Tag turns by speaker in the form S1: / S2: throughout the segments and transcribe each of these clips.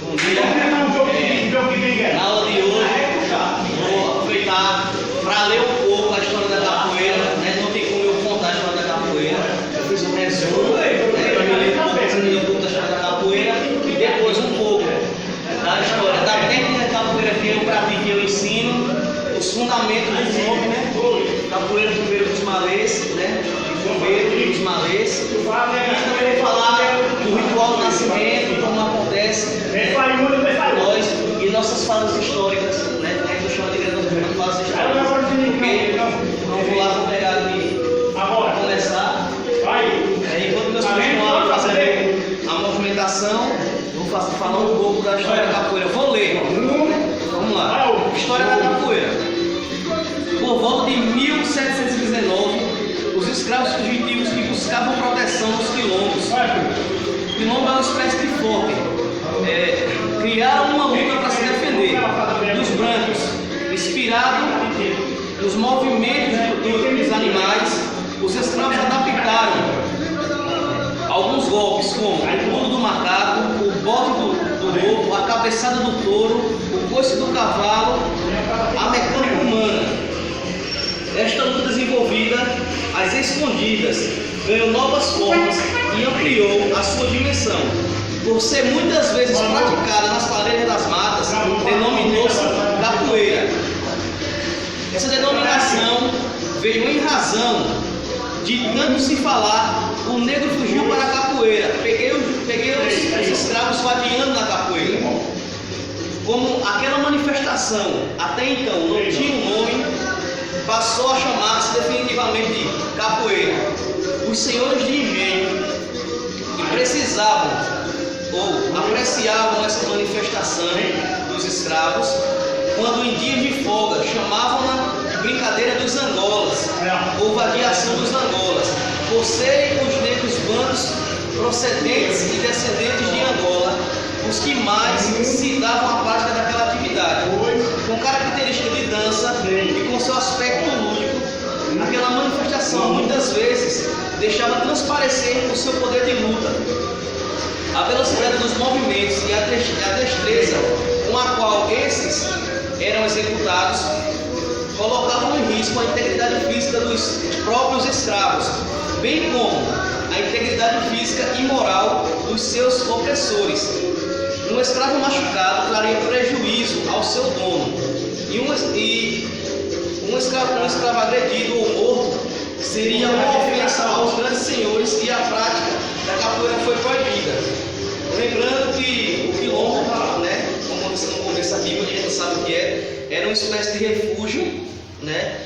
S1: Bom dia. Na aula de hoje, vou aproveitar para ler um pouco a história da capoeira, né? Não tem como eu contar a história da capoeira. Eu fiz um resumo, para me ler um pouco da história da capoeira e depois um pouco da história da técnica da capoeira que eu pratico e eu ensino, os fundamentos do nome, né? Capoeira primeiro dos malês, né? Primeiro dos malês. E também vou falar do ritual do nascimento, como acontece, né? Nós e nossas falas históricas, né? A gente chama de grandes falas históricas. Porque não vou lá vou pegar ali para começar. Enquanto meus continuam fazendo a movimentação, eu vou falar um pouco da história da capoeira. Vou ler. Vamos lá. História da capoeira. Por volta de 1719, os escravos fugitivos que buscavam proteção nos quilombos. Quilombo é uma espécie de forte. Criaram uma luta para se defender dos brancos, inspirado nos movimentos dos animais. Os escravos adaptaram alguns golpes, como o pulo do macaco, o bote do lobo, a cabeçada do touro, o coice do cavalo, a mecânica humana. Esta luta desenvolvida às escondidas ganhou novas formas e ampliou a sua dimensão. Por ser muitas vezes praticada nas clareiras das matas, denominou-se capoeira. Essa denominação veio em razão de tanto se falar, o negro fugiu para a capoeira. Peguei os escravos vadiando na capoeira. Como aquela manifestação até então não tinha um nome, passou a chamar-se definitivamente de capoeira. Os senhores de engenho que precisavam ou apreciavam essa manifestação dos escravos, quando em dias de folga chamavam-na brincadeira dos Angolas, ou vadiação dos Angolas, por serem os negros bandos procedentes e descendentes de Angola os que mais se davam à prática daquela atividade, com característica de dança e com seu aspecto lúdico. Aquela manifestação muitas vezes deixava transparecer o seu poder de luta, a velocidade dos movimentos e a destreza com a qual esses eram executados colocavam em risco a integridade física dos próprios escravos, bem como a integridade física e moral dos seus opressores. Um escravo machucado traria prejuízo ao seu dono, e um escravo agredido ou morto seria uma ofensa aos grandes senhores, e a prática da capoeira foi proibida. Lembrando que o quilombo, né, como aconteceu no começo aqui, a gente não sabe o que era uma espécie de refúgio, né?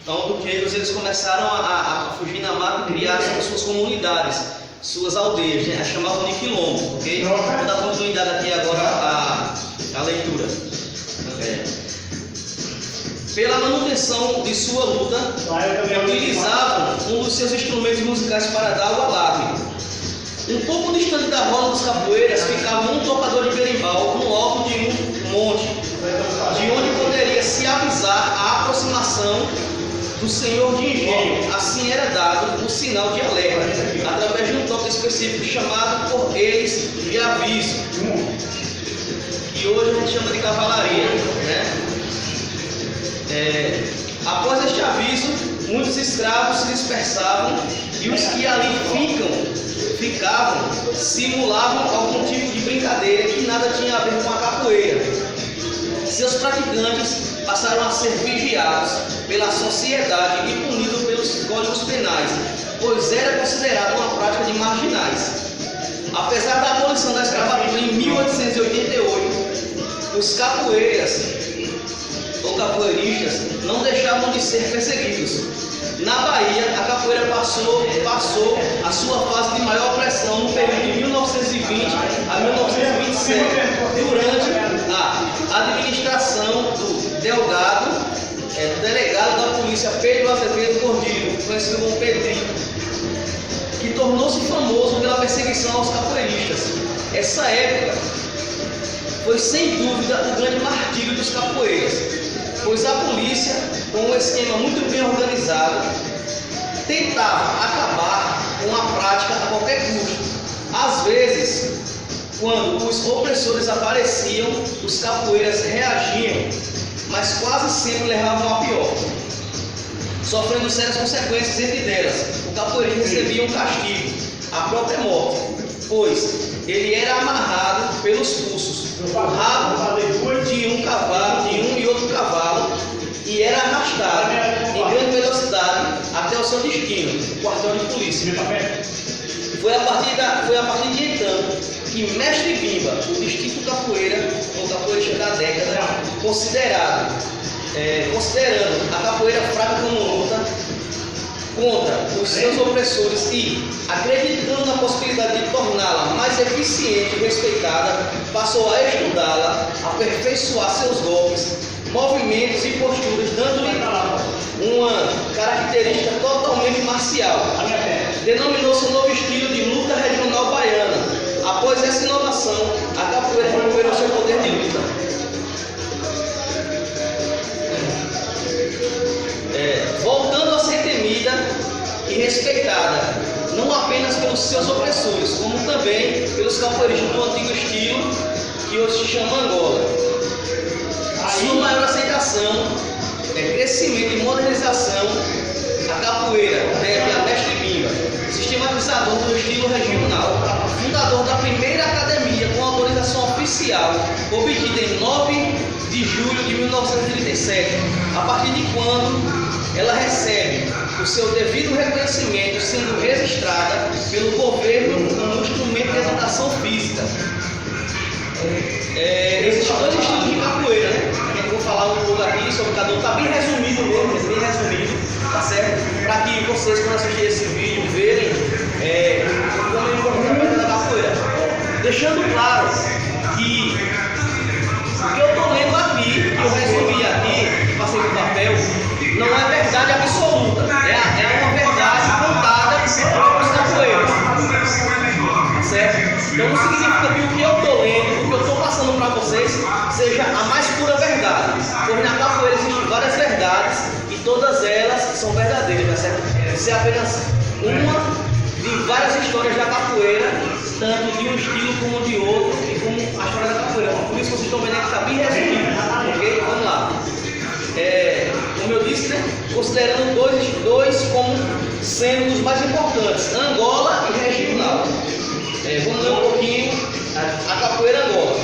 S1: Então, os negros eles começaram a fugir na mata e criar suas comunidades, suas aldeias, né? Chamavam de quilombo, ok? Vou dar continuidade aqui agora à leitura. Pela manutenção de sua luta, utilizavam um dos seus instrumentos musicais para dar o alarme. Um pouco distante da roda dos capoeiras ficava um tocador de berimbau no alto de um monte, de onde poderia se avisar a aproximação do senhor de engenho. Assim era dado o sinal de alerta, através de um toque específico chamado por eles de aviso, que hoje a gente chama de cavalaria, né? Após este aviso, muitos escravos se dispersavam e os que ali ficavam simulavam algum tipo de brincadeira que nada tinha a ver com a capoeira. Seus praticantes passaram a ser vigiados pela sociedade e punidos pelos códigos penais, pois era considerado uma prática de marginais. Apesar da abolição da escravatura em 1888, os capoeiras ou capoeiristas não deixavam de ser perseguidos. Na Bahia, a capoeira passou a sua fase de maior opressão no período de 1920 a 1927, durante a administração do delegado da polícia Pedro Azevedo Cordeiro, conhecido como Pedrinho, que tornou-se famoso pela perseguição aos capoeiristas. Essa época foi sem dúvida o grande martírio dos capoeiras, pois a polícia, com um esquema muito bem organizado, tentava acabar com a prática a qualquer custo. Às vezes, quando os opressores apareciam, os capoeiras reagiam, mas quase sempre levavam a pior, sofrendo sérias consequências. Entre delas, o capoeirista recebia um castigo, a própria morte, pois ele era amarrado pelos pulsos, o rabo de um cavalo, de um e outro cavalo, e era arrastado em grande velocidade até o seu destino, o quartel de polícia. Foi a partir de então que Mestre Bimba, o distinto capoeira, o capoeirista da década, considerando a capoeira fraca como luta contra os seus opressores e acreditando na possibilidade de torná-la mais eficiente e respeitada, passou a estudá-la, aperfeiçoar seus golpes, movimentos e posturas, dando-lhe uma característica totalmente marcial. Denominou seu novo estilo de luta regional baiana. Após essa inovação, a capoeira recuperou seu poder de luta. Voltando a ser temida e respeitada, não apenas pelos seus opressores, como também pelos capoeiristas do antigo estilo, que hoje se chama Angola. Sua maior aceitação, crescimento e modernização, a capoeira deve a Mestre Bimba, sistematizador do estilo regional, fundador da primeira academia com autorização oficial, obtida em 9 de julho de 1937, a partir de quando ela recebe o seu devido reconhecimento, sendo registrada pelo governo como instrumento de educação física. Existem 2 estilos de capoeira, né? Eu vou falar um pouco aqui sobre cada um, está bem resumido mesmo, bem resumido, tá certo? Para que vocês, quando assistirem esse vídeo, verem como é importante a capoeira. Deixando claro que o que eu estou lendo aqui, que eu resumi aqui, passei no papel, não é verdade absoluta, é uma verdade contada pelos capoeiros, certo? Então não significa que o que eu estou lendo, o que eu estou passando para vocês, seja a mais pura verdade, pois na capoeira existem várias verdades e todas elas são verdadeiras, tá certo? Isso é apenas uma de várias histórias da capoeira, tanto de um estilo como de outro, e como a história da capoeira. Por isso vocês estão vendo que está bem resumido, ok? Vamos lá. Como eu disse, né? Considerando dois como sendo os mais importantes, Angola e regional. Vamos ler um pouquinho a capoeira Angola.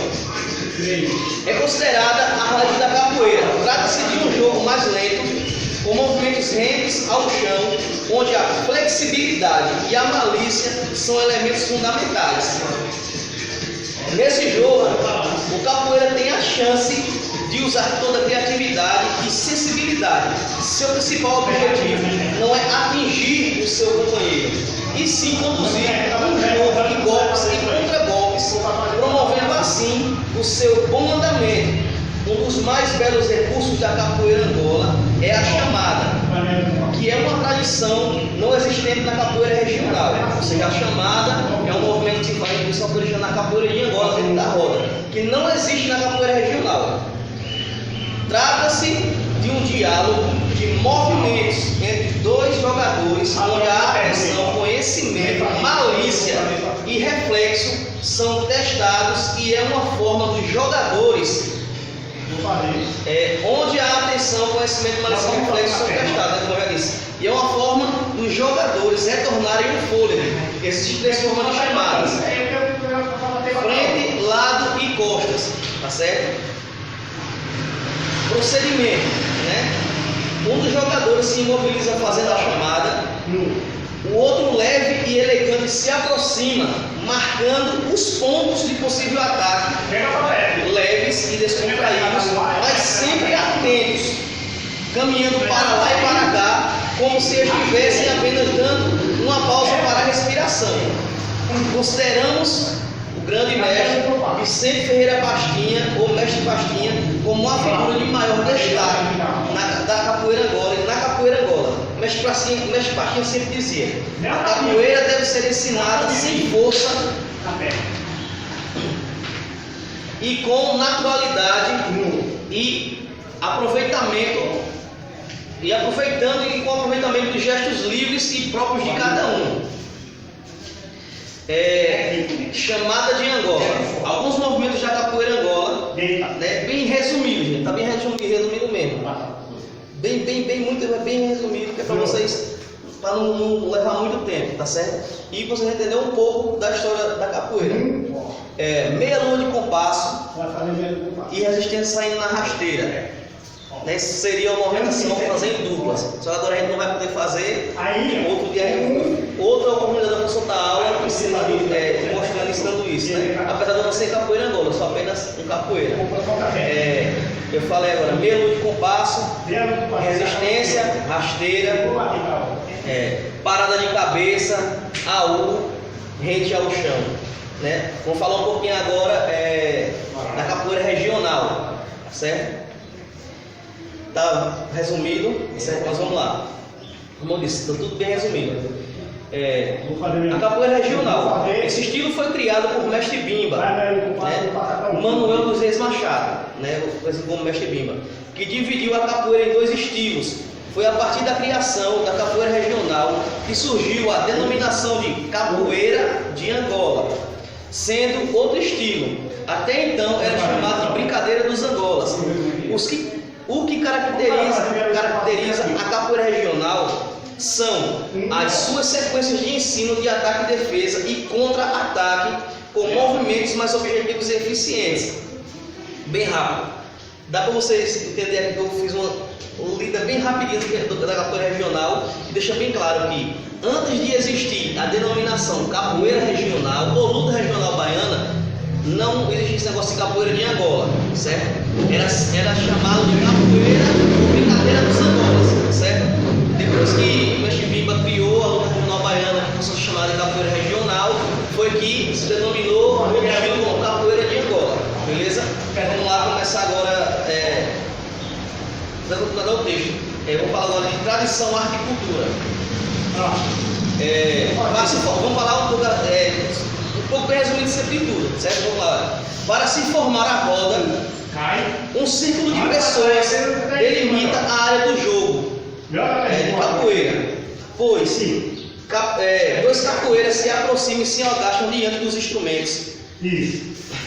S1: É considerada a raiz da capoeira. Trata-se de um jogo mais lento, com movimentos rentes ao chão, onde a flexibilidade e a malícia são elementos fundamentais. Nesse jogo, o capoeira tem a chance de usar toda a criatividade e sensibilidade. Seu principal objetivo não é atingir o seu companheiro, e sim conduzir um jogo de golpes e contra-golpes, promovendo assim o seu bom andamento. Um dos mais belos recursos da capoeira Angola é a chamada, que é uma tradição não existente na capoeira regional. Ou seja, a chamada é um movimento que se faz principalmente na capoeira de Angola, dentro da roda, que não existe na capoeira regional. Trata-se de um diálogo de movimentos entre 2 jogadores, onde a atenção, conhecimento, malícia e reflexo são testados, e é uma forma dos jogadores onde a atenção, conhecimento, malícia e reflexo são testados, como eu já disse. E é uma forma dos jogadores retornarem o fôlego. Existem 3 formas de chamadas: frente, lado e costas, tá certo? Procedimento, né? Um dos jogadores se imobiliza fazendo a chamada, o outro leve e elegante se aproxima, marcando os pontos de possível ataque, leves e descontraídos, mas sempre atentos, caminhando para lá e para cá, como se estivessem apenas dando uma pausa para a respiração. Consideramos o grande mestre Vicente Ferreira Pastinha, ou Mestre Pastinha, como uma figura de maior destaque da capoeira Angola. E na capoeira Angola, Mestre Pastinha sempre dizia: a capoeira deve ser ensinada sem força e com naturalidade e aproveitamento, e aproveitando e com aproveitamento de gestos livres e próprios de cada um. chamada de Angola. Alguns movimentos da capoeira Angola, né, bem resumido, gente, tá bem resumido mesmo. Bem resumido, que é para vocês, para não levar muito tempo, tá certo? E vocês entenderem um pouco da história da capoeira. Meia lua de compasso e resistência saindo na rasteira. Né? Seria uma movimentação fazendo duplas. Só que agora a gente não vai poder fazer. Outro dia, outra oportunidade da professora da aula mostrando isso. Né? Apesar de eu não ser capoeira Angola, eu sou apenas um capoeira. Eu falei agora, meia lua de compasso, resistência, rasteira, parada de cabeça, AU, rente ao chão. Né? Vamos falar um pouquinho agora da capoeira regional, certo? Tá resumido, certo? Mas vamos lá. Como eu disse, está tudo bem resumido. A capoeira regional. Esse estilo foi criado por Mestre Bimba, né? Manuel dos Reis Machado, né? Como Mestre Bimba, que dividiu a capoeira em dois estilos. Foi a partir da criação da capoeira regional que surgiu a denominação de capoeira de Angola, sendo outro estilo. Até então era chamado de brincadeira dos Angolas. O que caracteriza a capoeira regional são as suas sequências de ensino de ataque e defesa e contra-ataque com movimentos mais objetivos e eficientes. Bem rápido. Dá para vocês entenderem aqui que eu fiz uma lida bem rapidinha da capoeira regional e deixa bem claro que antes de existir a denominação capoeira regional ou luta regional baiana, não existia esse negócio de capoeira de Angola, certo? Era chamado de capoeira ou brincadeira dos Angolas, certo? Depois que o Mestre Bimba criou a luta regional baiana, que passou a ser chamada de capoeira regional, foi que se denominou o estilo como capoeira de Angola, beleza? Vamos lá começar agora dar o texto. Vamos falar agora de tradição, arte e cultura. Vamos falar um pouco bem resumido sempre de tudo, certo? Vamos lá. Para se formar a roda, um círculo de pessoas delimita a área do jogo de capoeira, pois dois capoeiras se aproximam e se agacham diante dos instrumentos,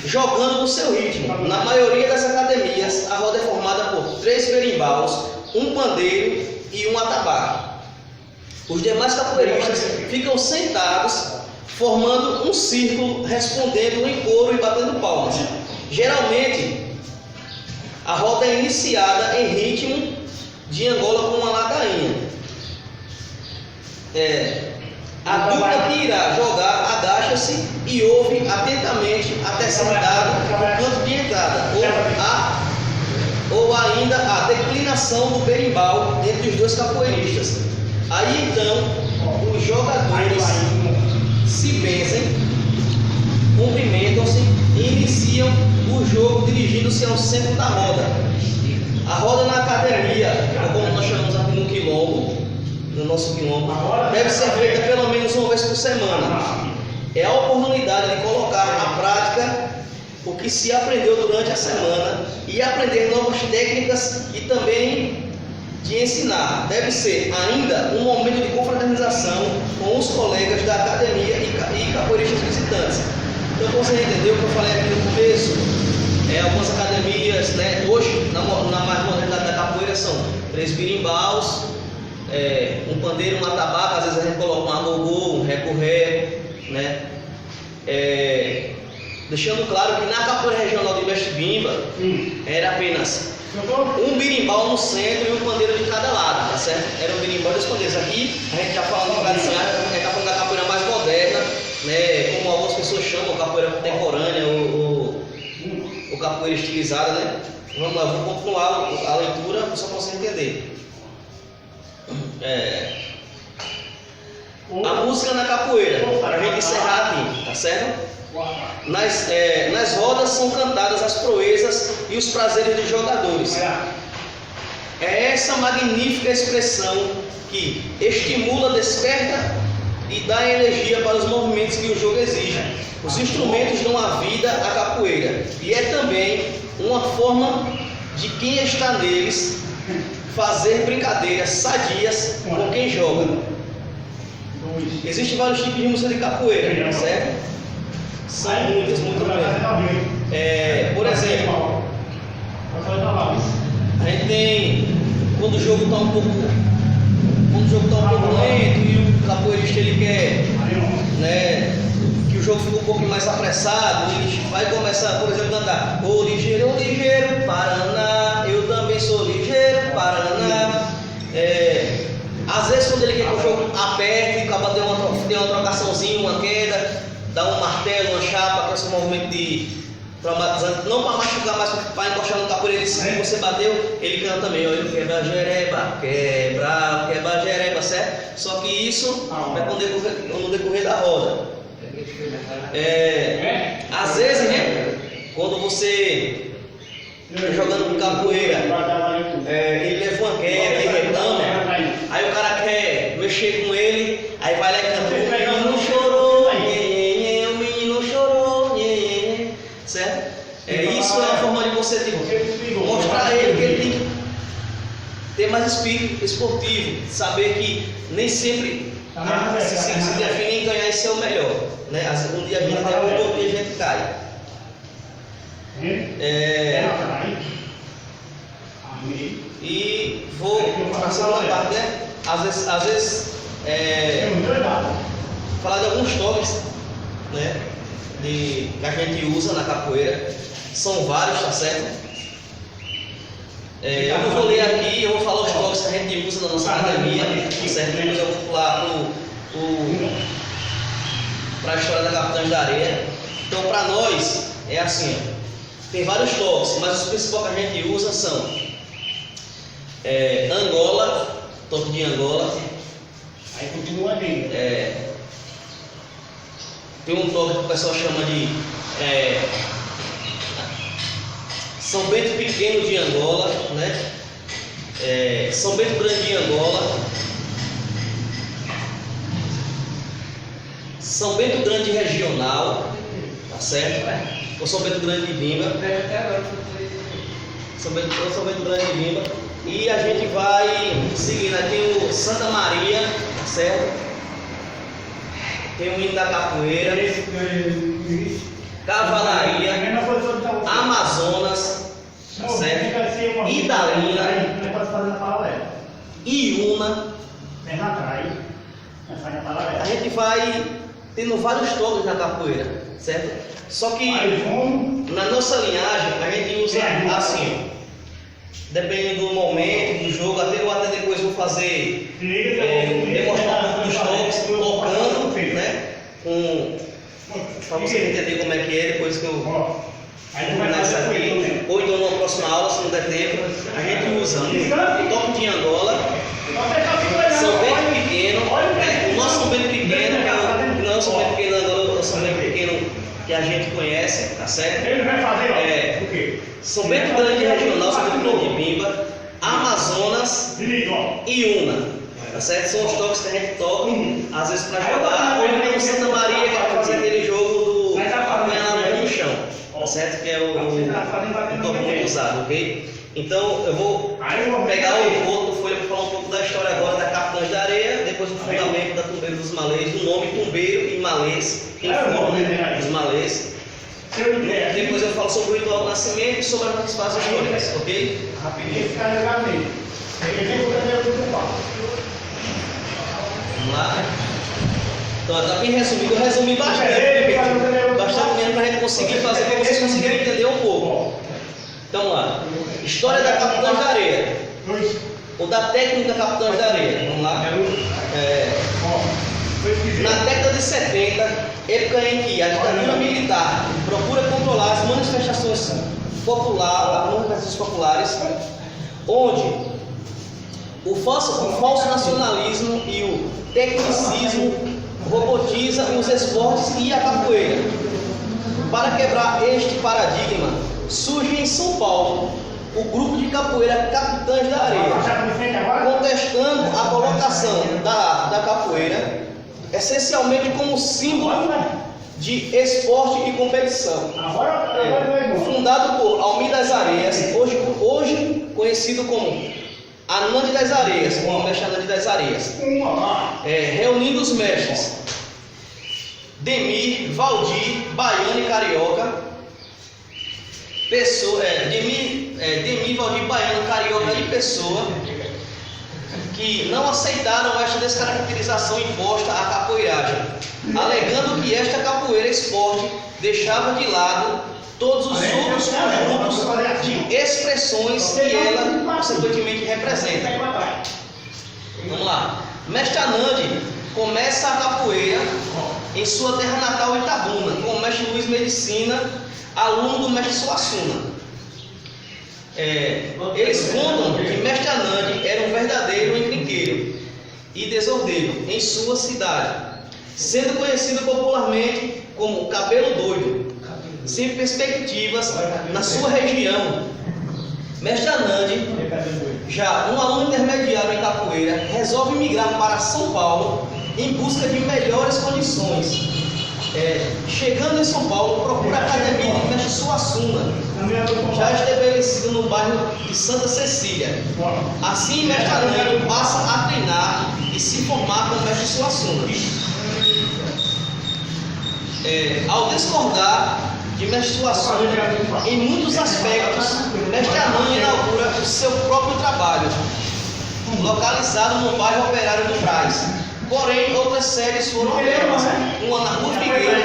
S1: jogando no seu ritmo. Na maioria das academias, a roda é formada por 3 berimbaus, um pandeiro e um atabaque. Os demais capoeiristas ficam sentados, formando um círculo, respondendo em coro e batendo palmas. Geralmente, a roda é iniciada em ritmo de Angola com uma ladainha. A dupla que irá jogar agacha-se e ouve atentamente até ser dado o canto de entrada, ou ainda a declinação do berimbau entre os dois capoeiristas. Aí então, os jogadores se benzem, cumprimentam-se e iniciam o jogo dirigindo-se ao centro da roda. A roda na academia, ou como nós chamamos aqui no quilombo, no nosso quilombo, deve ser feita pelo menos uma vez por semana. É a oportunidade de colocar à prática o que se aprendeu durante a semana e aprender novas técnicas e também de ensinar. Deve ser ainda um momento de confraternização com os colegas da academia e capoeiristas visitantes. Então, como você entendeu o que eu falei aqui no começo, algumas academias, né, hoje, na mais modernidade da capoeira, são 3 birimbaus, um pandeiro, um atabaque, às vezes a gente coloca um agogô, um recorré, né? Deixando claro que na capoeira regional de Mestre Bimba era apenas um birimbau no centro e um pandeiro de cada lado, tá certo? Era um birimbau e 2 pandeiros. Aqui a gente já fala de tradição, a gente está falando da capoeira mais moderna, né? Como algumas pessoas chamam, capoeira contemporânea ou capoeira estilizada, né? Vamos lá, vou continuar a leitura só para você entender. A música na capoeira, para a gente encerrar aqui, tá certo? Nas rodas são cantadas as proezas e os prazeres dos jogadores. É essa magnífica expressão que estimula, desperta e dá energia para os movimentos que o jogo exige. Os instrumentos dão a vida à capoeira e é também uma forma de quem está neles fazer brincadeiras sadias com quem joga. Existem vários tipos de música de capoeira, certo? São muitas, muito mesmo. Por exemplo, a gente tem, quando o jogo está um pouco lento e o capoeirista ele quer, né, que o jogo fique um pouco mais apressado, ele vai começar, por exemplo, a cantar ô ligeiro, Paraná, eu também sou ligeiro, Paraná. Às vezes quando ele quer que o jogo aperte, acaba tem uma trocaçãozinha, uma queda, dá um martelo, uma chapa, para esse movimento não para machucar, mas para encostar no capoeira, se você bateu, ele canta também, olha, quebra jereba, certo? Só que isso vai no decorrer da roda. Às vezes, né, quando você jogando com capoeira, ele leva uma queda e reclama, aí o cara quer mexer com ele, aí vai lá e canta, o menino chorou, o menino chorou, certo? Isso é uma forma de você mostrar a ele que ele tem que ter mais espírito esportivo, saber que nem sempre se define em ganhar e ser o melhor, né? Um dia a gente derruba, outro dia a gente cai. E vou para a segunda parte, né? Às vezes falar de alguns toques, né, que a gente usa na capoeira. São vários, tá certo? Eu não vou ler aqui, eu vou falar os toques que a gente usa na nossa academia, tá certo? Depois eu vou pular para a história da Capitães da Areia. Então, para nós, é assim, ó. Tem vários toques, mas os principais que a gente usa são Angola, toque de Angola.
S2: Aí continua ali.
S1: Tem um toque que o pessoal chama de São Bento Pequeno de Angola, né? São Bento Grande de Angola, São Bento Grande Regional, tá certo? Ou São Bento Grande de Bimba, São Bento Grande de Bimba, e a gente vai seguindo. Aqui tem o Santa Maria, tá certo? Tem o hino da capoeira, Cavalaria, Amazonas, tá certo? Idalina, Iuna. A gente vai tendo vários toques na capoeira, certo? Só que na nossa linhagem a gente usa assim, dependendo do momento, do jogo, até depois vou fazer, demonstrar um pouco dos toques, tocando, né? Para você entender como é que é, depois que eu terminar isso aqui, ou então na próxima aula, se não der tempo, a gente usa o toque de Angola, São Bento Pequeno, o nosso São Bento Pequeno, que não é o São Bento Pequeno Angola, é o São Bento Pequeno que a gente conhece, tá certo?
S2: Ele vai fazer o quê?
S1: São Bento Grande Regional, São Bento Grande de Bimba, Amazonas e Una, tá certo? São os toques que a gente toca, às vezes para jogar, ou então Santa Maria, que é para fazer aquele jogo do apanhar no chão, tá certo? Que é o toque muito usado, ok? Então eu vou pegar o outro folha para falar um pouco da história agora da Capitães da Areia, depois o fundamento da Tumbeiro dos Malês, do nome Tumbeiro e Malês, quem forma os Malês. Depois eu falo sobre o ritual do nascimento e sobre as fases históricas, ok?
S2: Rapidinho, fica legalmente.
S1: Vamos lá. Então, está bem resumido. Eu resumi bastante mesmo para a gente conseguir fazer, para vocês conseguirem entender um pouco. Então lá, história da Capitães da Areia, ou da técnica Capitães da Areia. Vamos lá. Na década de 70, época em que a ditadura militar procura controlar as manifestações populares, onde o falso nacionalismo e o tecnicismo robotiza os esportes e a capoeira. Para quebrar este paradigma, surge em São Paulo o grupo de capoeira Capitães da Areia, contestando a colocação da capoeira essencialmente como símbolo de esporte e competição. Fundado por Almir das Areias, hoje conhecido como Anande das Areias, o mestre Anande das Areias, reunindo os mestres Demir, Valdir, Baiano e Carioca, Demir, Valdir, Baiano, Carioca e Pessoa, que não aceitaram esta descaracterização imposta à capoeiragem, alegando que esta capoeira esporte deixava de lado todos os outros conjuntos de expressões que ela consequentemente representa. Vamos lá. Mestre Anande começa a capoeira em sua terra natal Itabuna, com o mestre Luiz Medicina, aluno do mestre Suassuna. Eles contam que mestre Anande era um verdadeiro encrenqueiro e desordeiro em sua cidade, sendo conhecido popularmente como Cabelo Doido, sem perspectivas na sua região. Mestre Anande, já um aluno intermediário em capoeira, resolve migrar para São Paulo em busca de melhores condições. Chegando em São Paulo, procura a academia de mestre Suassuna, já estabelecido no bairro de Santa Cecília. Assim, mestre Anande passa a treinar e se formar com o mestre Suassuna. Ao discordar de mestre Suassuna em muitos aspectos, mestre Anande inaugura o seu próprio trabalho, localizado no bairro Operário do Brás. Porém, outras séries foram abertas, uma na Rua Figueira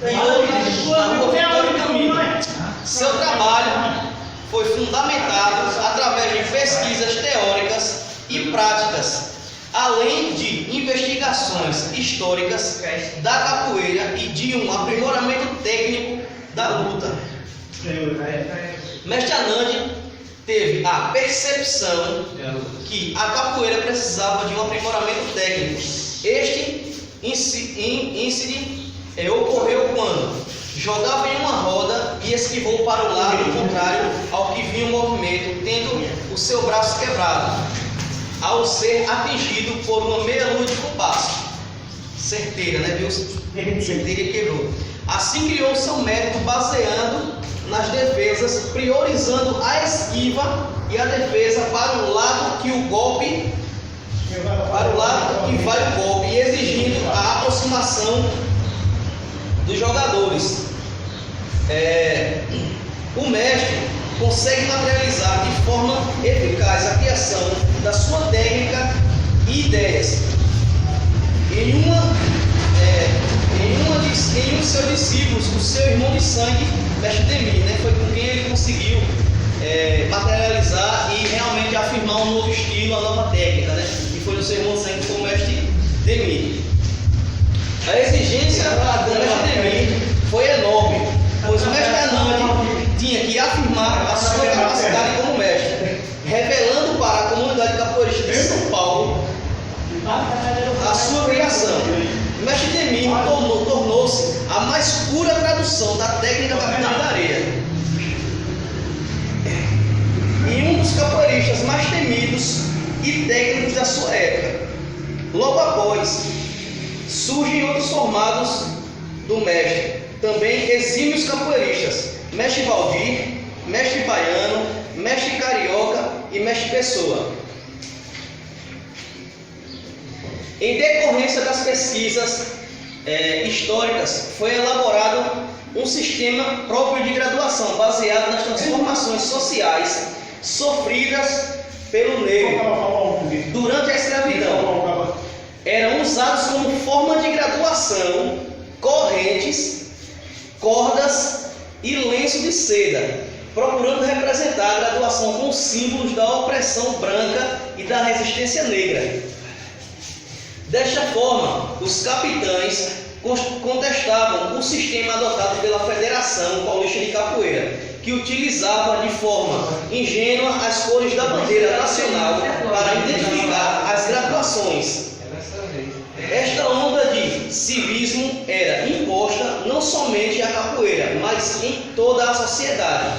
S1: e outra na Rua Vitória Camilo. Seu trabalho foi fundamentado através de pesquisas teóricas e práticas, além de investigações históricas da capoeira e de um aprimoramento técnico da luta. Mestre Anande teve a percepção que a capoeira precisava de um aprimoramento técnico. Este incidente ocorreu quando jogava em uma roda e esquivou para o lado contrário ao que vinha o movimento, tendo o seu braço quebrado, ao ser atingido por uma meia-lua de compasso. Certeira, né? Viu? Certeira e quebrou. Assim criou seu método baseando nas defesas, priorizando a esquiva e a defesa para o lado que o golpe, para o lado que vai o golpe, e exigindo a aproximação dos jogadores. O mestre consegue materializar de forma eficaz a criação da sua técnica e ideias em um de seus discípulos, o seu irmão de sangue, mestre Demir, né? Foi com quem ele conseguiu materializar e realmente afirmar um novo estilo, uma nova técnica, né? E foi o seu irmão de sangue, foi o mestre Demir. A exigência do mestre Demir foi enorme, pois o mestre Anande tinha que afirmar a sua capacidade como mestre, revelando para a comunidade capoeirista de São Paulo a sua criação. O mestre Demir tornou-se a mais pura tradução da técnica da cantareira e um dos capoeiristas mais temidos e técnicos da sua época. Logo após, surgem outros formados do mestre, também exímios capoeiristas: mestre Valdir, mestre Baiano, mestre Carioca e mestre Pessoa. Em decorrência das pesquisas históricas, foi elaborado um sistema próprio de graduação, baseado nas transformações sociais sofridas pelo negro durante a escravidão. Eram usados como forma de graduação correntes, cordas e lenço de seda, procurando representar a graduação com símbolos da opressão branca e da resistência negra. Desta forma, os capitães contestavam o sistema adotado pela Federação Paulista de Capoeira, que utilizava de forma ingênua as cores da bandeira nacional para identificar as graduações. Esta onda de civismo era imposta não somente à capoeira, mas em toda a sociedade.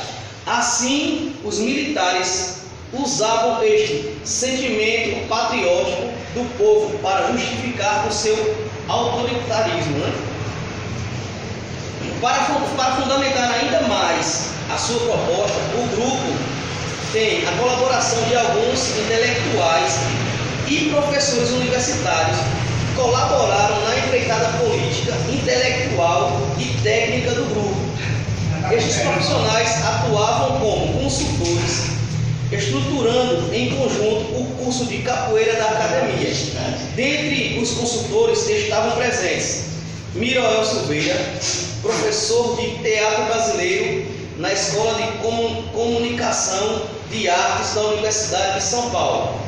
S1: Assim, os militares usavam este sentimento patriótico do povo para justificar o seu autoritarismo, né? Para fundamentar ainda mais a sua proposta, o grupo tem a colaboração de alguns intelectuais e professores universitários que colaboraram na empreitada política, intelectual e técnica do grupo. Estes profissionais atuavam como consultores, estruturando em conjunto o curso de capoeira da academia. Dentre os consultores estavam presentes Miroel Silveira, professor de teatro brasileiro na Escola de Comunicação de Artes da Universidade de São Paulo,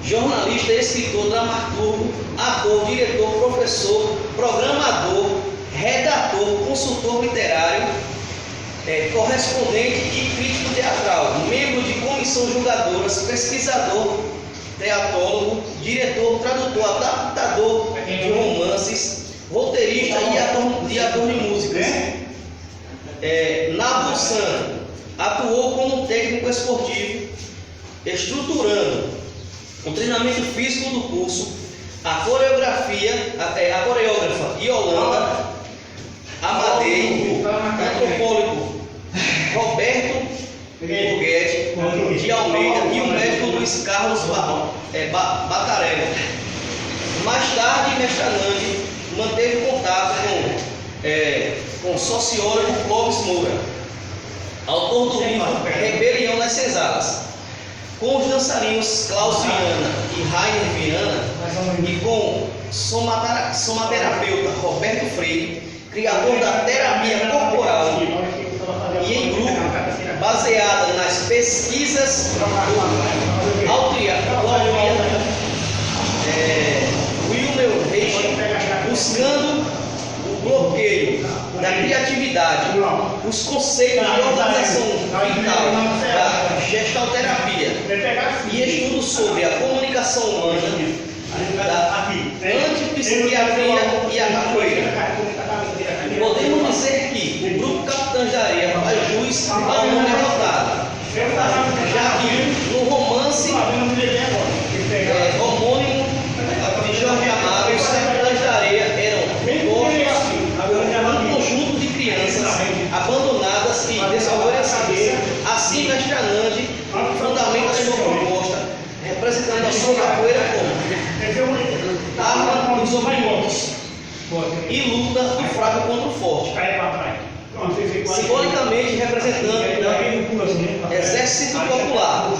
S1: jornalista, escritor, dramaturgo, ator, diretor, professor, programador, redator, consultor literário, correspondente e crítico teatral, membro de comissão julgadoras, pesquisador, teatrólogo, diretor, tradutor, adaptador de romances, roteirista e ator de músicas. Nabu San atuou como técnico esportivo, estruturando o treinamento físico do curso, a coreógrafa Yolanda Amadei, antropólogo Roberto Borghetti de Almeida e o médico Luiz Carlos Batarello. Mais tarde, Mestranandi manteve contato com o sociólogo Clóvis Moura, autor do livro Rebelião nas Senzalas, com os dançarinos Klaus Viana e Rainer Viana e com somaterapeuta Roberto Freire, criador da terapia corporal, e em grupo, baseada nas pesquisas do Wilmer Reich, buscando o bloqueio da criatividade, os conceitos de organização vital, da gestalterapia e estudos sobre a comunicação humana, da antipsiquiatria e a capoeira. Podemos dizer que o grupo Capitães da Areia faz jus ao nome derrotado, já que no romance homônimo de Jorge Amado, os Capitães da Areia eram um conjunto de crianças abandonadas e desfavorecidas. Assim, Mestranandi fundamenta sua proposta, representando a sua capoeira como arma dos oprimidos e luta do fraco contra o forte, simbolicamente representando o exército popular,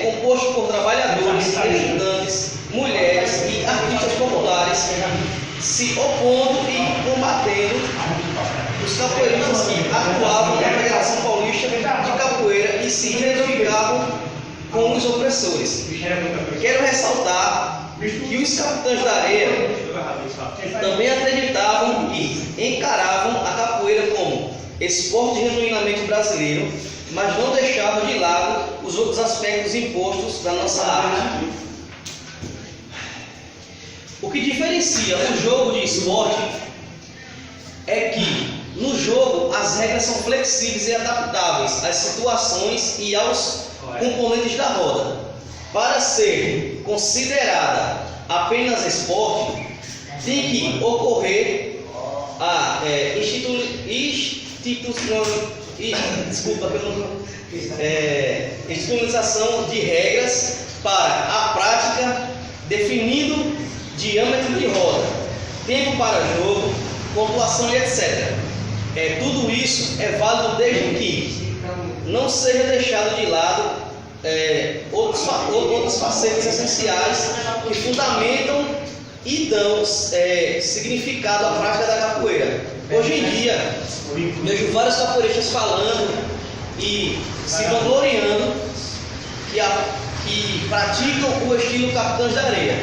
S1: composto por trabalhadores, estudantes, mulheres e artistas populares, se opondo e combatendo os capoeiristas que atuavam na Federação Paulista de Capoeira e se identificavam com os opressores. Quero ressaltar que os Capitães da Areia também acreditavam e encaravam a capoeira como esporte genuinamente brasileiro, mas não deixavam de lado os outros aspectos impostos da nossa arte. O que diferencia o jogo de esporte é que no jogo as regras são flexíveis e adaptáveis às situações e aos componentes da roda. Para ser considerada apenas esporte, tem que ocorrer a institucionalização de regras para a prática, definindo diâmetro de roda, tempo para jogo, pontuação e etc. Tudo isso é válido desde que não seja deixado de lado outros facetas essenciais que fundamentam e dão significado à prática da capoeira. Hoje em dia, vejo vários capoeiristas falando e se vangloriando que praticam o estilo Capitães da Areia,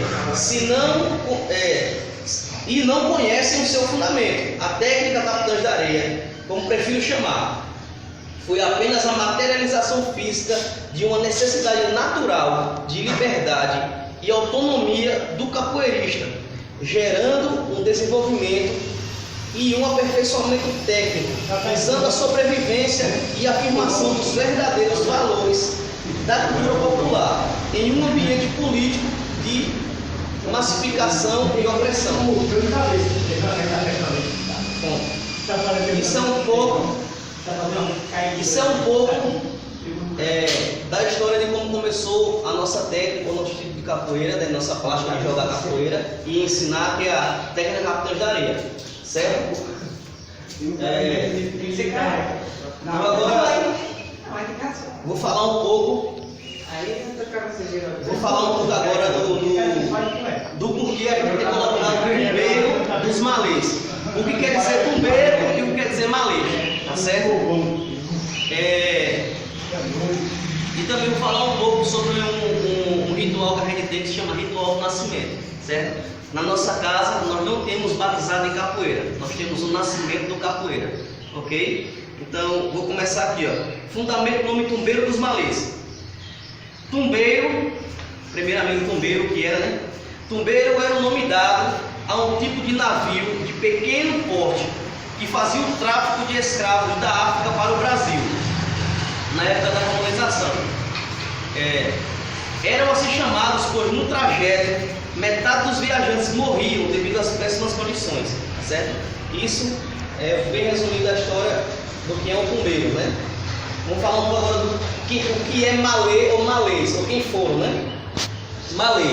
S1: e não conhecem o seu fundamento. A técnica Capitães da Areia, como prefiro chamar, foi apenas a materialização física de uma necessidade natural de liberdade e autonomia do capoeirista, gerando um desenvolvimento e um aperfeiçoamento técnico, visando a sobrevivência e afirmação dos verdadeiros valores da cultura popular em um ambiente político de massificação e opressão. Isso é um pouco da história de como começou a nossa técnica, o nosso tipo de capoeira, da nossa prática de jogar capoeira e ensinar que é a técnica Capitães da Areia, certo? Agora vou falar um pouco. Vou falar um pouco agora do porquê a gente tem colocado o tumbeiro dos malês. O que quer dizer tumbeiro e o que quer dizer malê, tá certo? E também vou falar um pouco sobre um ritual que a gente tem que se chama ritual do nascimento, certo? Na nossa casa nós não temos batizado em capoeira, nós temos o nascimento do capoeira, ok? Então vou começar aqui, ó. Fundamento do nome tumbeiro dos malês. Tumbeiro, primeiramente tumbeiro que era, né? Tumbeiro era o nome dado a um tipo de navio de pequeno porte que fazia o tráfico de escravos da África para o Brasil, na época da colonização. Eram assim chamados, pois no trajeto metade dos viajantes morriam devido às péssimas condições, certo? Isso é bem resumido a história do que é um tumbeiro, né? Vamos falar um pouco agora do que é malê ou malês, ou quem foram, né? Malê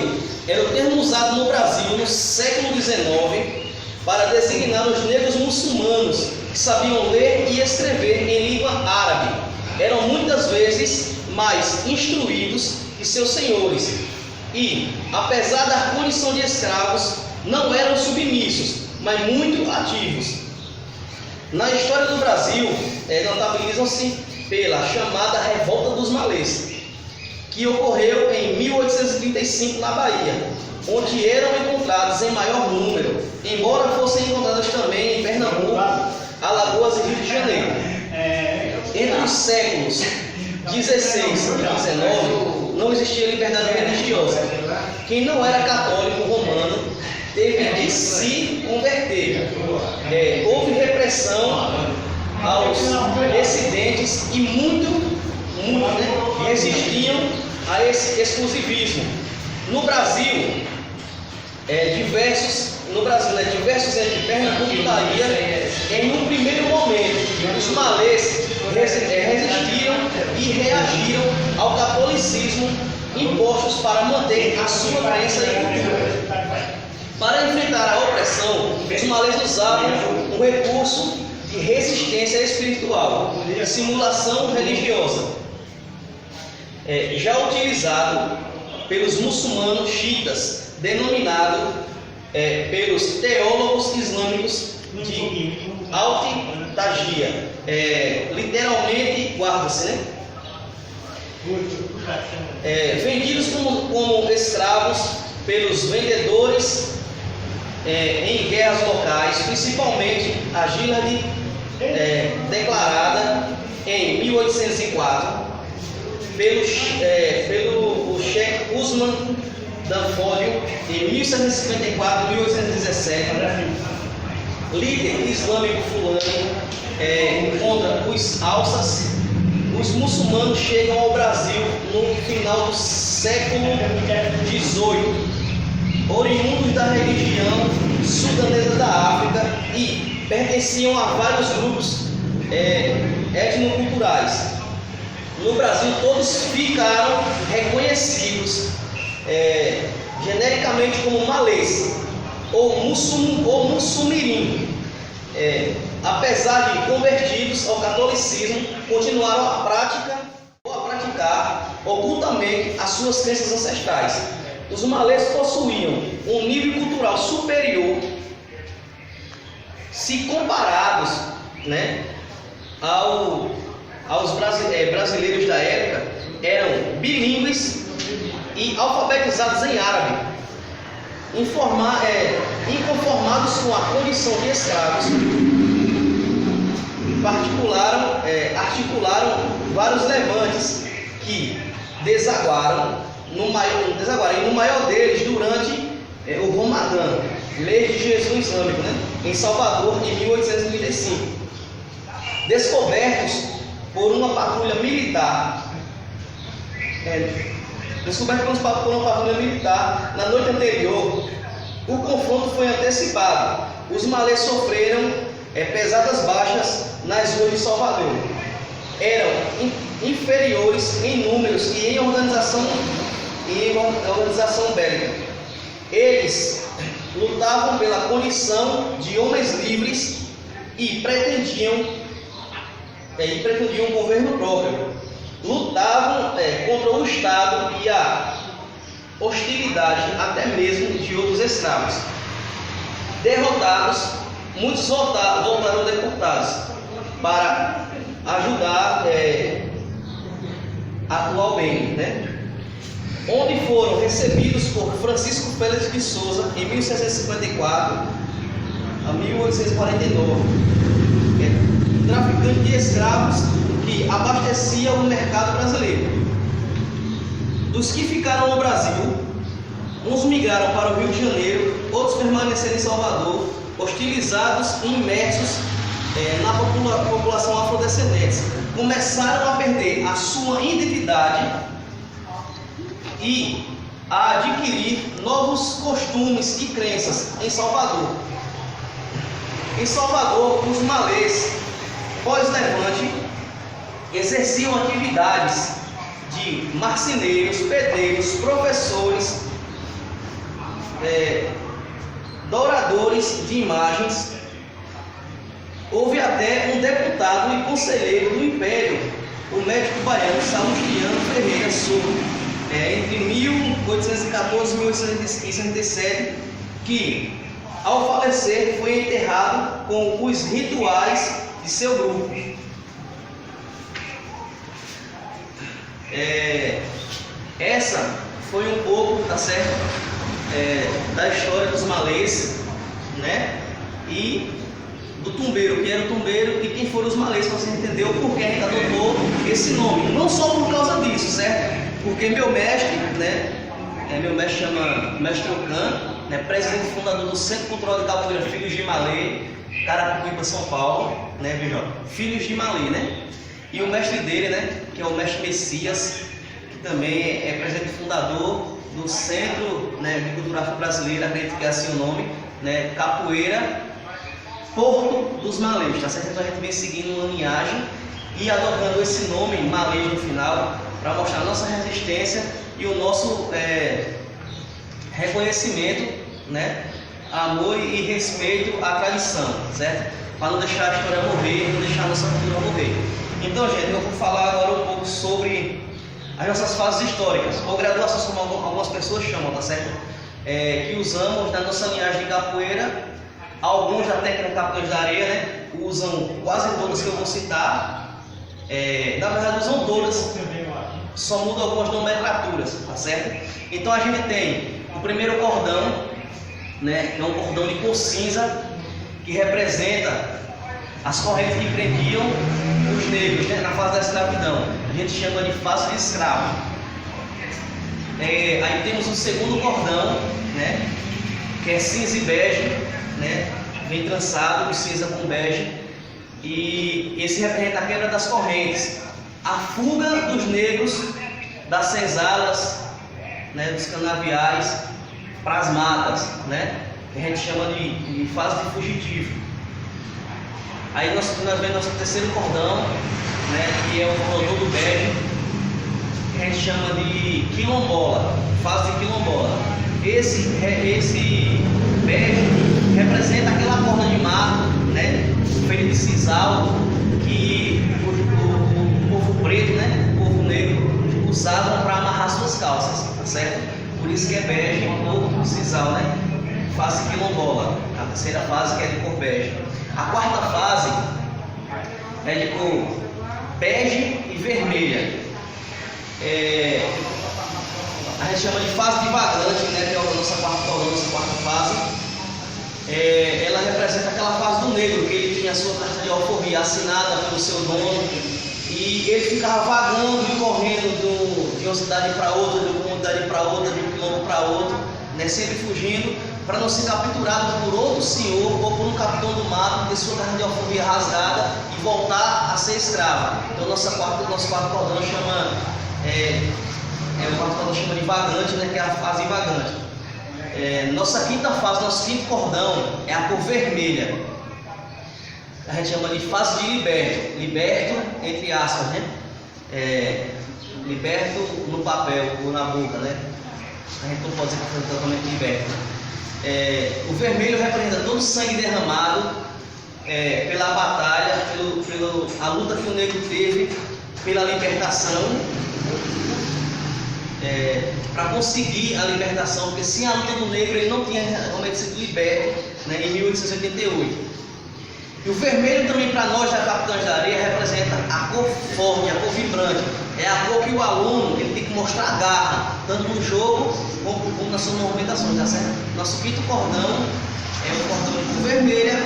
S1: era o termo usado no Brasil no século XIX para designar os negros muçulmanos que sabiam ler e escrever em língua árabe. Eram muitas vezes mais instruídos que seus senhores e, apesar da condição de escravos, não eram submissos, mas muito ativos. Na história do Brasil, notabilizam-se pela chamada Revolta dos Malês, que ocorreu em 1835 na Bahia, onde eram encontrados em maior número, embora fossem encontrados também em Pernambuco, Alagoas e Rio de Janeiro. Entre os séculos XVI e XIX não existia liberdade religiosa. Quem não era católico romano teve de se converter. Houve repressão aos dissidentes e muito resistiam a esse exclusivismo. No Brasil, diversos entre Pernambuco e Bahia, em um primeiro momento, os malês resistiram e reagiram ao catolicismo impostos para manter a sua crença e cultura. Para enfrentar a opressão, os malês usavam um recurso de resistência espiritual, de simulação religiosa, já utilizado pelos muçulmanos xiitas, denominado pelos teólogos islâmicos de Al-Tajia, literalmente guarda-se, né? Vendidos como escravos pelos vendedores em guerras locais, principalmente a Gilad, declarada em 1804 pelo Sheikh Usman Danfodio em 1754 e 1817, líder islâmico fulano, contra os alças. Os muçulmanos chegam ao Brasil no final do século XVIII, oriundos da região sudanesa da África e pertenciam a vários grupos etnoculturais. No Brasil, todos ficaram reconhecidos genericamente como malês ou muçulmirim. Apesar de convertidos ao catolicismo, continuaram a praticar ocultamente as suas crenças ancestrais. Os malês possuíam um nível cultural superior se comparados, né, aos brasileiros da época. Eram bilíngues e alfabetizados em árabe, inconformados com a condição de escravos, articularam vários levantes que desaguaram no maior deles durante o Ramadã, mês de jejum islâmico, né, em Salvador, em 1835. Descobertos por uma patrulha militar, na noite anterior, o confronto foi antecipado. Os malês sofreram pesadas baixas nas ruas de Salvador. Eram
S3: inferiores em números e em organização bélica. Eles lutavam pela condição de homens livres e pretendiam um governo próprio. Lutavam contra o Estado e a hostilidade até mesmo de outros escravos. Derrotados, muitos voltaram deportados para ajudar a atuar bem, né? Onde foram recebidos por Francisco Félix de Souza em 1654 a 1849, traficante de escravos que abastecia o mercado brasileiro. Dos que ficaram no Brasil, uns migraram para o Rio de Janeiro, outros permaneceram em Salvador, hostilizados e imersos na população afrodescendente. Começaram a perder a sua identidade e a adquirir novos costumes e crenças em Salvador. Em Salvador, os malês, pós-levante, exerciam atividades de marceneiros, pedreiros, professores, douradores de imagens. Houve até um deputado e conselheiro do Império, o médico baiano Salustiano Ferreira Souza, entre 1814 e 1867, que, ao falecer, foi enterrado com os rituais de seu grupo. Essa foi um pouco, tá certo, da história dos malês, né? E do tumbeiro, que era o tumbeiro e quem foram os malês, para você entender o porquê a gente adotou esse nome. Não só por causa disso, certo? Porque meu mestre, né? Meu mestre chama Mestre Ocan, né? Presidente e fundador do Centro Cultural de Capoeira Filhos de Malê, Carapicuíba, São Paulo, né, Bijó? Filhos de Malê, né? E o mestre dele, né? Que é o mestre Messias, que também é presidente e fundador do Centro, né, de Cultura Afro-Brasileira, acredito que é assim o nome, né? Capoeira Porto dos Malês, tá certo? Então a gente vem seguindo uma linhagem e adotando esse nome, Malês, no final, para mostrar a nossa resistência e o nosso reconhecimento, né? Amor e respeito à tradição, certo? Para não deixar a história morrer, não deixar a nossa cultura morrer. Então, gente, eu vou falar agora um pouco sobre as nossas fases históricas, ou graduações, como algumas pessoas chamam, tá certo? Que usamos na nossa linhagem de capoeira. Alguns da técnica capoeira da areia, né? Usam quase todas que eu vou citar. Na verdade, usam todas, só muda algumas nomenclaturas, tá certo? Então a gente tem o primeiro cordão, né? Que é um cordão de cor cinza, que representa as correntes que prendiam os negros, né? Na fase da escravidão. A gente chama de fase de escravo. Aí temos o segundo cordão, né? Que é cinza e bege, né? Vem trançado de cinza com bege, e esse representa a quebra das correntes, a fuga dos negros das senzalas, né? Dos canaviais para as matas, né? Que a gente chama de fase de fugitivo. Aí nós vemos nosso terceiro cordão, né? Que é o cordão do bege, que a gente chama de quilombola, fase de quilombola. Esse bege representa aquela corda de mato, né, feita de sisal, que o povo preto, né, o povo negro, usavam para amarrar suas calças, tá certo? Por isso que é bege ou sisal, né? Fase quilombola. A terceira fase que é de cor bege. A quarta fase é de cor bege e vermelha. A gente chama de fase divagante, né, que é a nossa quarta fase. Ela representa aquela fase do negro, que ele tinha a sua carta de alforria assinada pelo seu dono, e ele ficava vagando e correndo de uma cidade para outra, de uma comunidade para outra, de um quilombo para outro, né, sempre fugindo, para não ser capturado por outro senhor ou por um capitão do mato, ter sua carta de alforria rasgada e voltar a ser escravo. Então nosso quarto cordão chama o quarto cordão chama de vagante, né, que é a fase vagante. Nossa quinta fase, nosso quinto cordão é a cor vermelha. A gente chama de fase de liberto, entre aspas, né? liberto no papel ou na boca, né? A gente não pode dizer que foi totalmente liberto. O vermelho representa todo o sangue derramado pela batalha, pela luta que o negro teve pela libertação, para conseguir a libertação, porque sem a luta do negro ele não tinha realmente sido liberto, né, em 1888. E o vermelho também para nós da Capitães da Areia representa a cor forte, a cor vibrante. É a cor que o aluno ele tem que mostrar garra, tanto no jogo como nas suas movimentações, tá certo? Nosso quinto cordão é o cordão de cor vermelha,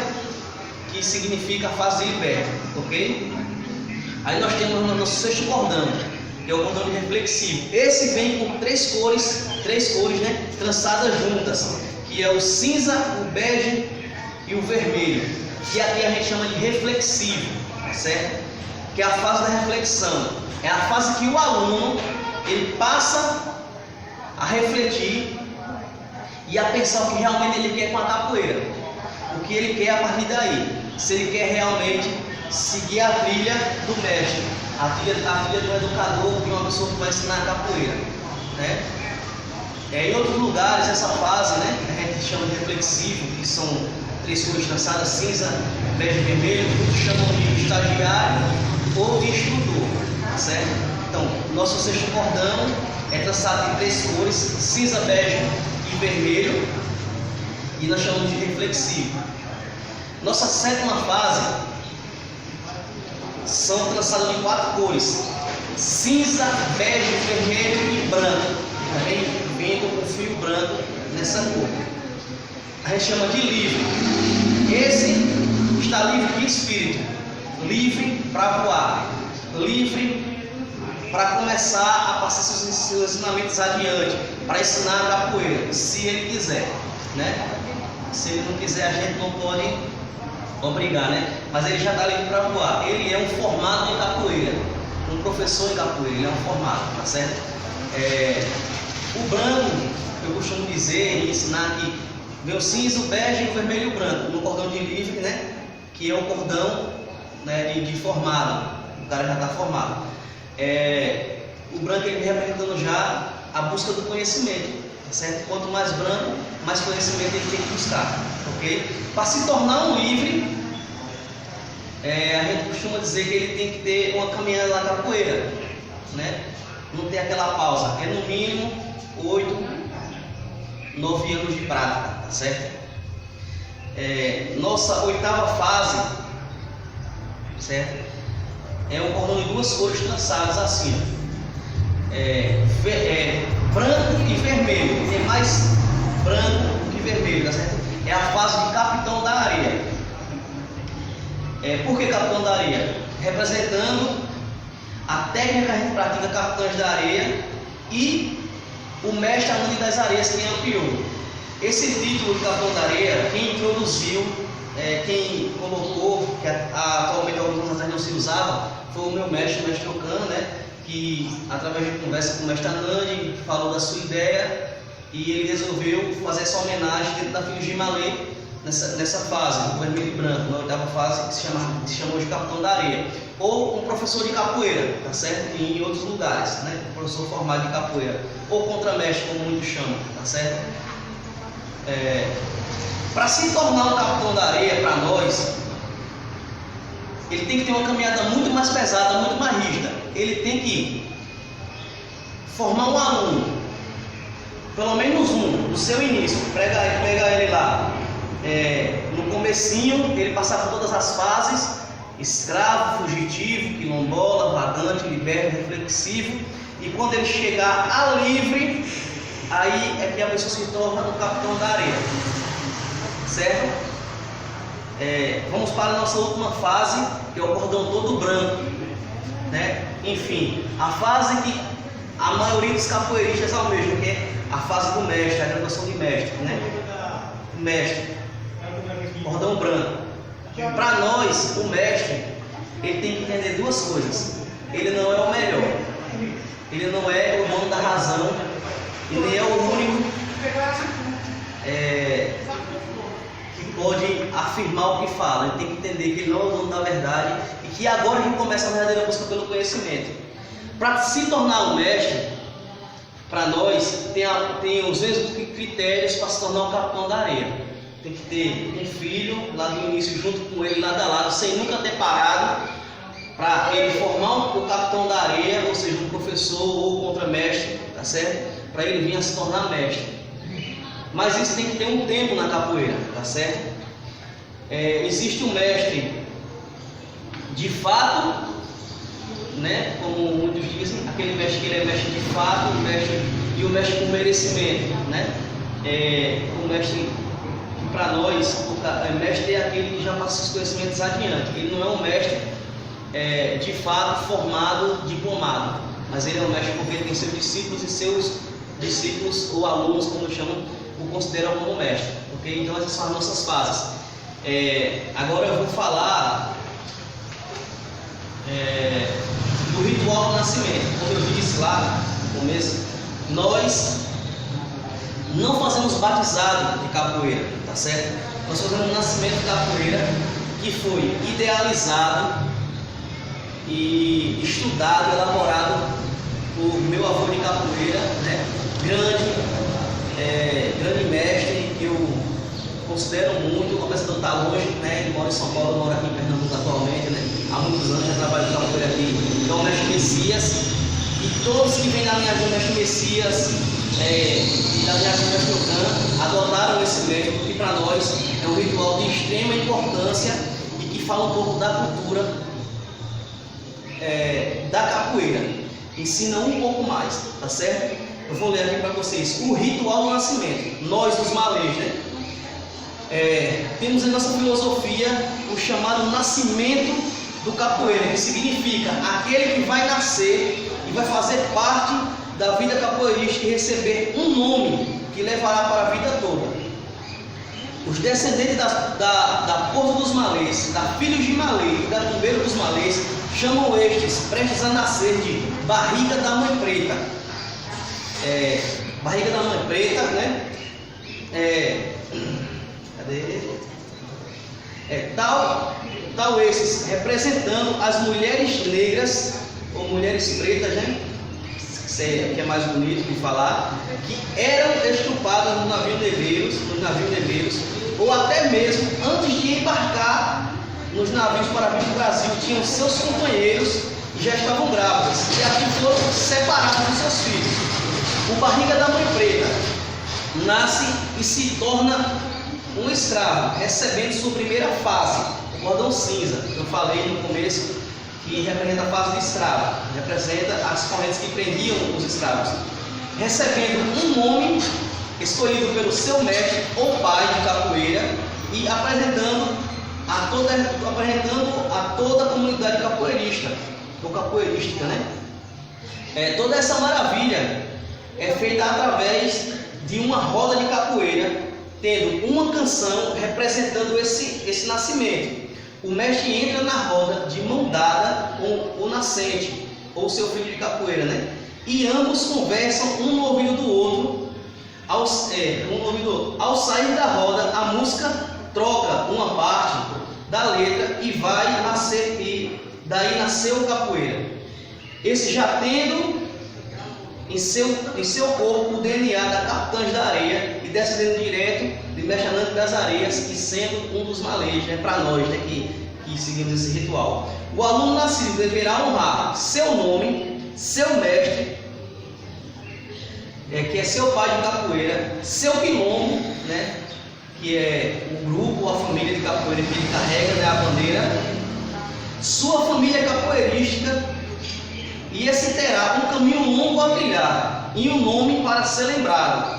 S3: que significa a fase de liberto, ok? Aí nós temos o nosso sexto cordão, que é o cordão de reflexivo. Esse vem com três cores, né, trançadas juntas, que é o cinza, o bege e o vermelho. Que aqui a gente chama de reflexivo, certo? Que é a fase da reflexão. É a fase que o aluno ele passa a refletir e a pensar o que realmente ele quer com a capoeira, o que ele quer a partir daí. Se ele quer realmente seguir a trilha do mestre, a trilha do educador, de uma pessoa que vai ensinar a capoeira, né? Em outros lugares essa fase, né, a gente chama de reflexivo, que são três cores trançadas, cinza, bege e vermelho, muitos chamam de estagiário ou de instrutor, certo? Então, nosso sexto cordão é traçado em três cores, cinza, bege e vermelho, e nós chamamos de reflexivo. Nossa sétima fase são traçadas de quatro cores, cinza, bege, vermelho e branco, também vindo com fio branco nessa cor. A gente chama de livre. Esse está livre de espírito, livre para voar, livre para começar a passar seus ensinamentos adiante, para ensinar a capoeira, se ele quiser, né? Se ele não quiser, a gente não pode obrigar, né? Mas ele já está livre para voar. Ele é um formado em capoeira, um professor em capoeira, ele é um formado, tá certo? O branco, eu costumo dizer e ensinar que vem o cinza, o bege, o vermelho e o branco, no cordão de livre, né? Que é o cordão, né, de formado, o cara já está formado. O branco ele representando já a busca do conhecimento, tá certo? Quanto mais branco, mais conhecimento ele tem que buscar, ok? Para se tornar um livre, a gente costuma dizer que ele tem que ter uma caminhada na capoeira, né? Não tem aquela pausa, é no mínimo 8, 9 anos de prática, tá certo? Nossa oitava fase, certo? É um cordão de duas cores trançadas assim, branco e vermelho, tem mais branco que vermelho, tá certo? É a fase de capitão da areia. Por que capitão da areia? Representando a técnica que a gente pratica capitães da areia e o mestre Amandi das Areias, quem ampliou. Esse título de capitão da areia, quem introduziu, quem colocou, que atualmente alguns anos não se usava, foi o meu mestre, o mestre Ocano, né? Que através de conversa com o mestre Amandi, falou da sua ideia e ele resolveu fazer essa homenagem dentro da Filhos de Malê, nessa fase, do vermelho e branco, na oitava fase, que se chamou de capitão da areia. Ou um professor de capoeira, tá certo? E em outros lugares, né? Um professor formado de capoeira. Ou contramestre, como muitos chamam, tá certo? Para se tornar um capitão da areia, para nós, ele tem que ter uma caminhada muito mais pesada, muito mais rígida. Ele tem que formar um aluno, pelo menos um, no seu início, pegar ele lá, no comecinho, ele passar por todas as fases, escravo, fugitivo, quilombola, vagante, liberto, reflexivo, e quando ele chegar a livre, aí é que a pessoa se torna um capitão da areia, certo? Vamos para a nossa última fase, que é o cordão todo branco, né? Enfim, a fase que a maioria dos capoeiristas almejam, que é a fase do mestre, a graduação de mestre, né? Mestre, cordão branco. Para nós, o mestre, ele tem que entender duas coisas. Ele não é o melhor, ele não é o dono da razão, e nem é o único que pode afirmar o que fala. Ele tem que entender que ele não é o dono da verdade e que agora ele começa a verdadeira busca pelo conhecimento. Para se tornar um mestre, para nós, tem os mesmos critérios para se tornar um capitão da areia. Tem que ter um filho lá do início, junto com ele, lado a lado, sem nunca ter parado, para ele formar o capitão da areia, ou seja, um professor ou contramestre, tá certo? Para ele vir a se tornar mestre. Mas isso tem que ter um tempo na capoeira, tá certo? Existe um mestre de fato, né? Como muitos dizem, aquele mestre que ele é mestre de fato, e o mestre com merecimento, né? O mestre que para nós, o mestre é aquele que já passa os conhecimentos adiante. Ele não é um mestre de fato formado, diplomado, mas ele é um mestre porque ele tem seus discípulos e seus discípulos ou alunos, como chamam, o consideram como mestre. Ok? Então essas são as nossas fases. Agora eu vou falar do ritual do nascimento. Como eu disse lá no começo, nós não fazemos batizado de capoeira, tá certo? Nós fazemos um nascimento de capoeira que foi idealizado e estudado, elaborado por meu avô de capoeira, né? Grande mestre, que eu considero muito. O começador está longe, né? Ele mora em São Paulo, mora aqui em Pernambuco atualmente, né? Há muitos anos já trabalho de capoeira aqui. Então, o mestre Messias, e todos que vêm da linha do mestre Messias e da linha do mestre Ocan adotaram esse método, que para nós é um ritual de extrema importância e que fala um pouco da cultura da capoeira, ensina um pouco mais, tá certo? Eu vou ler aqui para vocês o ritual do nascimento. Nós dos malês, né? Temos em nossa filosofia o chamado nascimento do capoeira, que significa aquele que vai nascer e vai fazer parte da vida capoeirista e receber um nome que levará para a vida toda. Os descendentes da Porta dos Malês, da Filhos de Malê e da Tumbeira dos Malês, chamam estes, prestes a nascer, de Barriga da Mãe Preta. Barriga da Mãe Preta, né? Tal esses, representando as mulheres negras, ou mulheres pretas, né? Que é mais bonito de falar, que eram estupadas nos navios negreiros, ou até mesmo antes de embarcar nos navios para vir para o Brasil, tinham seus companheiros e já estavam grávidas, e aqui foram separados dos seus filhos. O Barriga da Mãe Preta nasce e se torna um escravo, recebendo sua primeira fase, o cordão cinza, que eu falei no começo, que representa a fase de escravo, representa as correntes que prendiam os escravos, recebendo um nome escolhido pelo seu mestre ou pai de capoeira e apresentando a toda a comunidade capoeirista, ou capoeirística, né? Toda essa maravilha é feita através de uma roda de capoeira, tendo uma canção representando esse nascimento. O mestre entra na roda de mão dada com o nascente, ou seu filho de capoeira, né? E ambos conversam um no ouvido do outro. Ao sair da roda, a música troca uma parte da letra e vai nascer, e daí nasceu o capoeira. Esse já tendo em seu corpo o DNA da Capitães da Areia e descendendo direto de Mestre Anante das Areias e sendo um dos malês, né, para nós, né, que seguimos esse ritual. O aluno nascido deverá honrar seu nome, seu mestre, que é seu pai de capoeira, seu quilombo, né, que é o grupo, a família de capoeira que ele carrega, né, a bandeira, sua família capoeirística, e esse terá um caminho longo a trilhar e um nome para ser lembrado.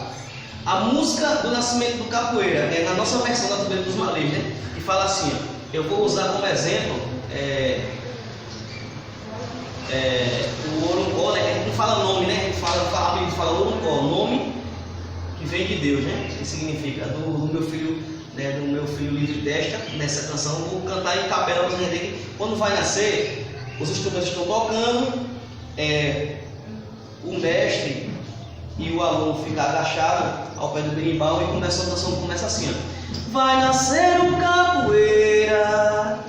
S3: A música do nascimento do capoeira é na nossa versão da Tumbeira dos Malês, né, que fala assim, ó, eu vou usar como exemplo o Oruncó, né, que a gente não fala nome, né, a gente fala Oruncó, nome que vem de Deus, né, que significa do meu filho, né, do meu filho livre desta, nessa canção. Eu vou cantar em capela para você entender que quando vai nascer, os instrumentos estão tocando, o mestre e o aluno ficam agachados ao pé do berimbau e a canção começa assim, ó. Vai nascer um capoeira,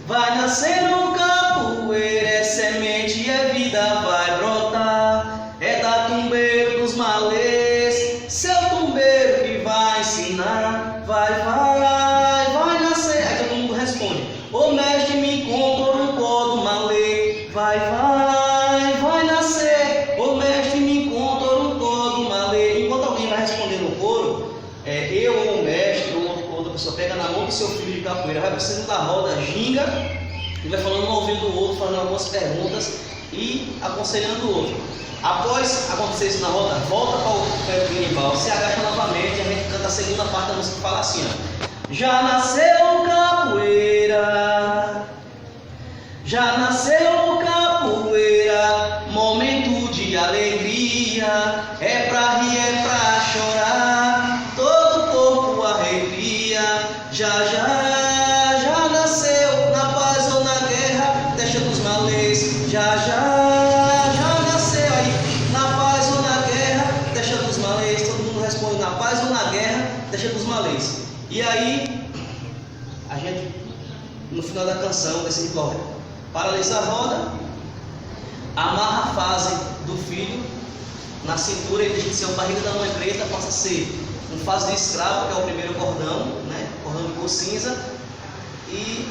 S3: vai nascer um capoeira, é semente, é vida, vai brotar. tumbeiro dos malês, seu tumbeiro que vai ensinar, vai nascer. Aí todo mundo responde: ô mestre, me encontra no pó do malê, vai nascer. Ô mestre, me encontra no pó do malê. Enquanto alguém vai responder no coro, eu ou o mestre ou outra pessoa pega na mão do seu filho de capoeira, vai para o centro da roda, ginga, e vai falando no ouvido do outro, fazendo algumas perguntas e aconselhando o outro. Após acontecer isso na roda, volta para o pé do berimbau, se agacha novamente e a gente canta a segunda parte da música que fala assim: ó. Já nasceu capoeira, já nasceu capoeira, momento de alegria, é pra rir, é pra chorar, todo o corpo arrepia. Já nasceu, na paz ou na guerra, deixa dos malês. Já nasceu aí, na paz ou na guerra, deixa dos malês. Todo mundo responde: na paz ou na guerra, deixa dos malês. E aí, a gente, no final da canção, desse ritual, paralisa a roda, amarra a fase do filho na cintura e deixa de ser o barriga da mãe preta, passa a ser um fase de escravo, que é o primeiro cordão, né? Cordão de cor cinza, e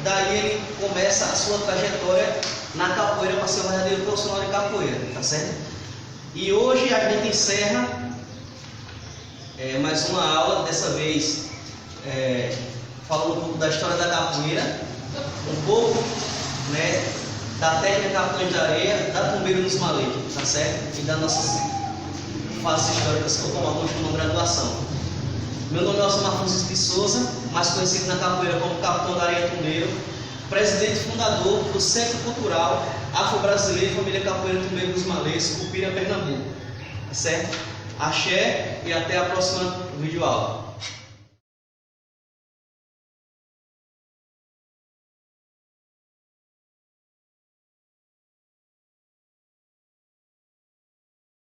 S3: daí ele começa a sua trajetória na capoeira para ser um verdadeiro profissional de capoeira, tá certo? E hoje a gente encerra mais uma aula, dessa vez falando um pouco da história da capoeira, um pouco, né, da técnica capoeira de areia, da tumbeira dos malês, tá certo? E das nossas fases históricas que eu tomava como graduação. Meu nome é Osmar Francisco de Souza, mais conhecido na capoeira como Capitão da Areia Tumbeiro, presidente e fundador do Centro Cultural Afro-Brasileiro Família Capoeira Tumbeiro dos Malês, Cupira, Pernambuco. Tá certo? Axé e até a próxima videoaula.